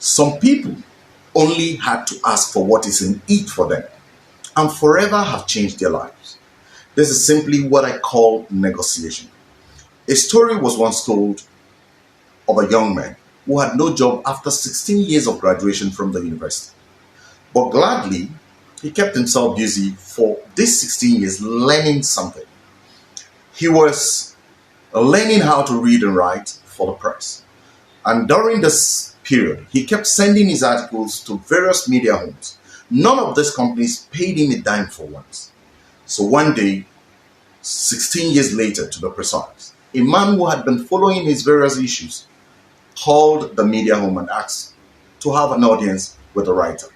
Some people only had to ask for what is in it for them and forever have changed their lives. This is simply what I call negotiation. A story was once told of a young man who had no job after 16 years of graduation from the university. But gladly, he kept himself busy for these 16 years learning something. He was learning how to read and write for the press. And during this period, he kept sending his articles to various media homes. None of these companies paid him a dime for once. So one day, 16 years later to be precise, a man who had been following his various issues called the media home and asked to have an audience with the writer.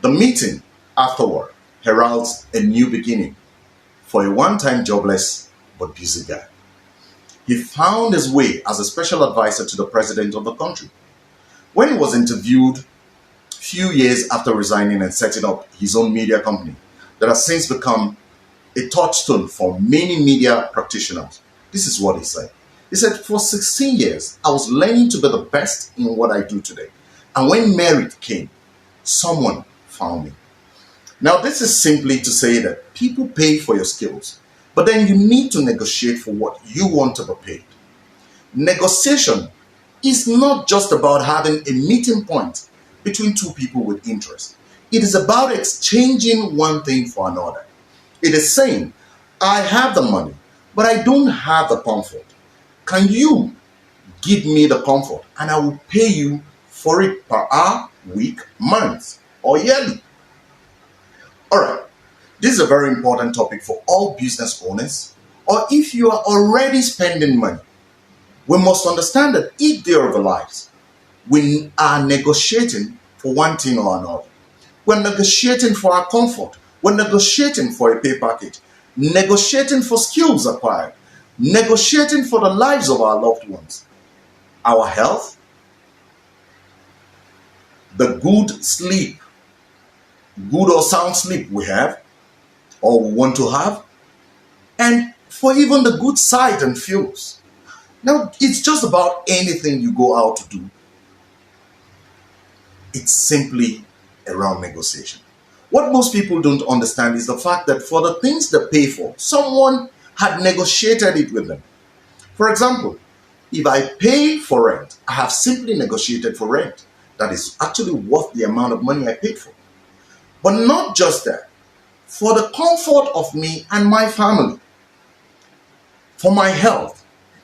The meeting afterward heralds a new beginning for a one-time jobless but busy guy. He found his way as a special advisor to the president of the country. When he was interviewed a few years after resigning and setting up his own media company that has since become a touchstone for many media practitioners, this is what he said. He said, for 16 years, I was learning to be the best in what I do today. And when merit came, someone found me. Now, this is simply to say that people pay for your skills, but then you need to negotiate for what you want to be paid. Negotiation is not just about having a meeting point between two people with interest. It is about exchanging one thing for another. It is saying, I have the money, but I don't have the comfort. Can you give me the comfort and I will pay you for it per hour, week, month, or yearly? All right, this is a very important topic for all business owners, or if you are already spending money. We must understand that each day of our lives, we are negotiating for one thing or another. We're negotiating for our comfort. We're negotiating for a pay package, negotiating for skills acquired, negotiating for the lives of our loved ones, our health, the good sleep, good or sound sleep we have or we want to have, and for even the good sight and feels. Now, it's just about anything you go out to do. It's simply around negotiation. What most people don't understand is the fact that for the things they pay for, someone had negotiated it with them. For example, if I pay for rent, I have simply negotiated for rent. That is actually worth the amount of money I paid for. But not just that. For the comfort of me and my family, for my health,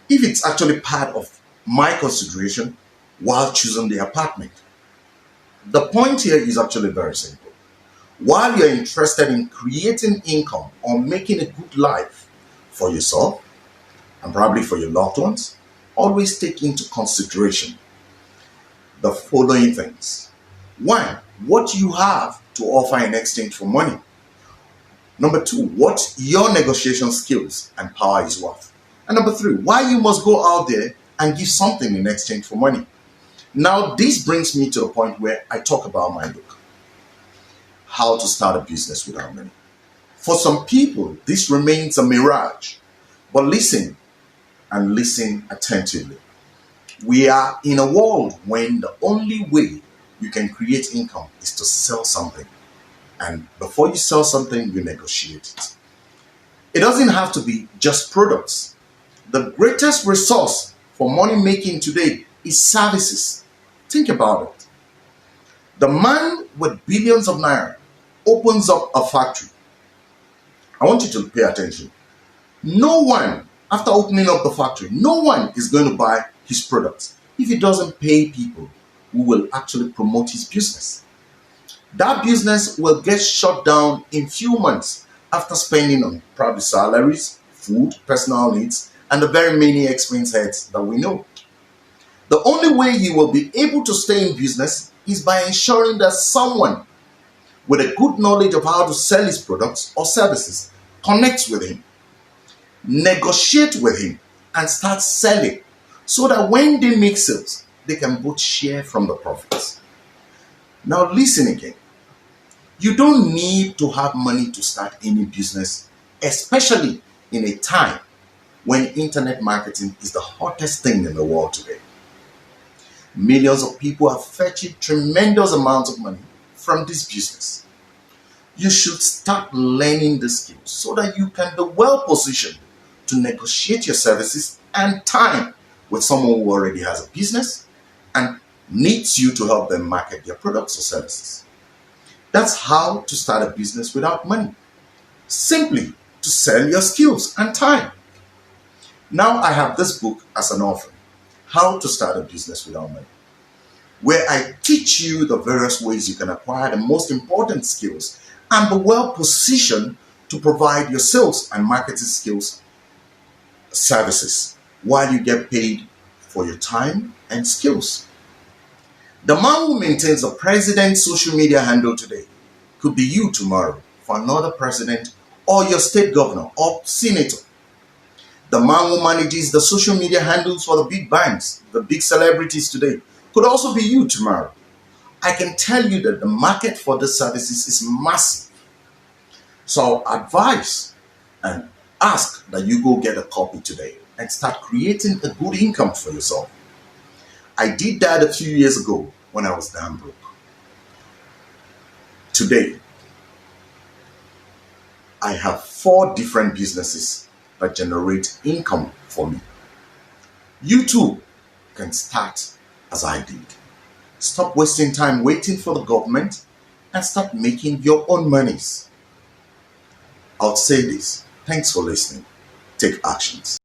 if it's actually part of my consideration while choosing the apartment. The point here is actually very simple. While you're interested in creating income or making a good life for yourself and probably for your loved ones, always take into consideration the following things. One, what you have to offer in exchange for money. Number two, what your negotiation skills and power is worth. And number three, why you must go out there and give something in exchange for money. Now, this brings me to the point where I talk about my book, How to Start a Business Without Money. For some people, this remains a mirage. But listen, and listen attentively. We are in a world when the only way you can create income is to sell something. And before you sell something, you negotiate it. It doesn't have to be just products. The greatest resource for money making today is services. Think about it. The man with billions of naira opens up a factory. I want you to pay attention. No one, after opening up the factory, no one is going to buy his products if he doesn't pay people who will actually promote his business. That business will get shut down in few months after spending on probably salaries, food, personal needs, and the very many expense heads that we know. The only way he will be able to stay in business is by ensuring that someone with a good knowledge of how to sell his products or services connects with him, negotiate with him, and start selling so that when they make sales, they can both share from the profits. Now listen again. You don't need to have money to start any business, especially in a time when internet marketing is the hottest thing in the world today. Millions of people are fetching tremendous amounts of money from this business. You should start learning the skills so that you can be well positioned to negotiate your services and time with someone who already has a business and needs you to help them market their products or services. That's how to start a business without money. Simply to sell your skills and time. Now I have this book as an offering, How to Start a Business Without Money, where I teach you the various ways you can acquire the most important skills and be well positioned to provide your sales and marketing skills services while you get paid for your time and skills. The man who maintains the president's social media handle today could be you tomorrow for another president or your state governor or senator. The man who manages the social media handles for the big banks, the big celebrities today, could also be you tomorrow. I can tell you that the market for these services is massive. So I advise and ask that you go get a copy today and start creating a good income for yourself. I did that a few years ago when I was damn broke. Today, I have 4 different businesses that generate income for me. You too can start as I did. Stop wasting time waiting for the government and start making your own monies. I'll say this. Thanks for listening. Take actions.